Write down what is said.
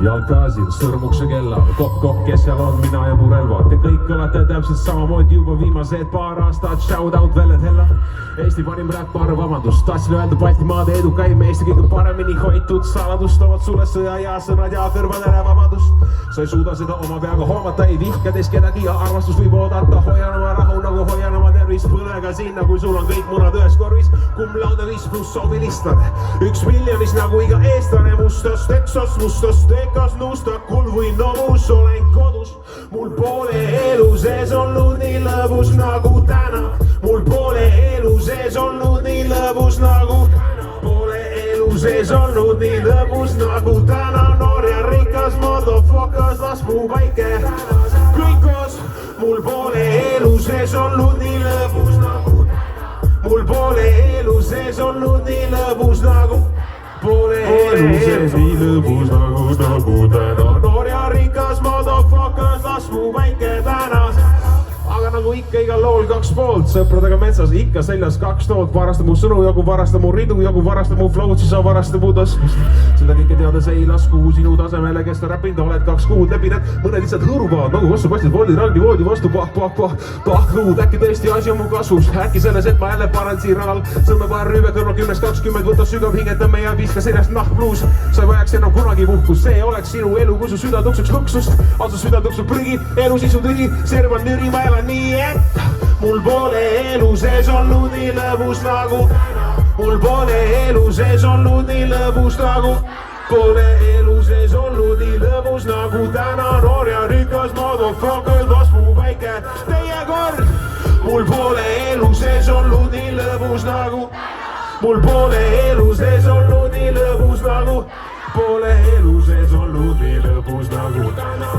jalgaasil, sõrmukse kella, kopp-kopp, kes seal on, mina ja mu relvad. Te kõik olete täpselt samamoodi juba viimased paar aastat. Shout out Veled Hella, Eesti parim räppar, vabandust. Tahtsin öelda Baltimaade edukaim, Eesti kõige paremini hoitud saladus toovad sulle sõja ja sõnad ja kõrvadele vabadust. Sa ei suuda seda oma peaga hoomata, ei vihkades kedagi ja armastus võib oodata. Hoian oma rahu nagu hoian oma tervist, põlega sinna, kui sul on kõik munad ühes korvis. Kumb lauda 5+ soovilistane, 1 miljonis nagu iga eestlane. Mustas Texas, mustas Tekas, nuustakul või nomus olen kodus. Mul poole elu sees olnud nii lõbus nagu täna. Mul poole elu sees olnud nii lõbus nagu täna. Poole elu sees olnud nii lõbus nagu täna. Noor ja rikas motherfuckers, las mu väike kõik koos. Mul poole elu sees olnud nii lõbus nagu täna. Mul poole elu sees olnud nii lõbus nagu poole elu sees nii lõbus nagu täna. Noor ja rikas motherfuckers, las mu väike täna. Aga nagu ikka igal lool 2 poolt, sõpradega metsas ikka seljas 2 toolt. Varasta mu sõnu jagu, varasta mu ridu jagu, varasta mu flow'd, siis sa varasta mu taskust. Seda kõike teades ei lasku sinu tasemele, kes ta räppinud oled 2 kuud läbi need. Mõned lihtsalt hõõruvad nagu vastu pastid voodi rangi voodi vastu pahkluud. Äkki tõesti asi on mu kasvus, äkki selles, et ma jälle panen siin ranal. Sõlmepaar rüüve kõrval 10-20, võta sügav hingetame ja viska seljast nahkpluus. Sa ei vajaks enam kunagi puhkust, see oleks sinu elu, kui su süda tuksuks luksust. On su süda tuksub prügi, elu sisu tühi, servan nüri, ma elan nii, et mul poole elu sees olnud nii lõbus nagu täna. Mul poole elu sees olnud nii lõbus nagu poole elu sees olnud nii lõbus nagu täna. Noor ja rikas motherfucker, las mu väike teie kord. Mul poole elu sees olnud nii lõbus nagu mul poole elu sees olnud nii lõbus nagu poole elu sees olnud nii lõbus nagu täna.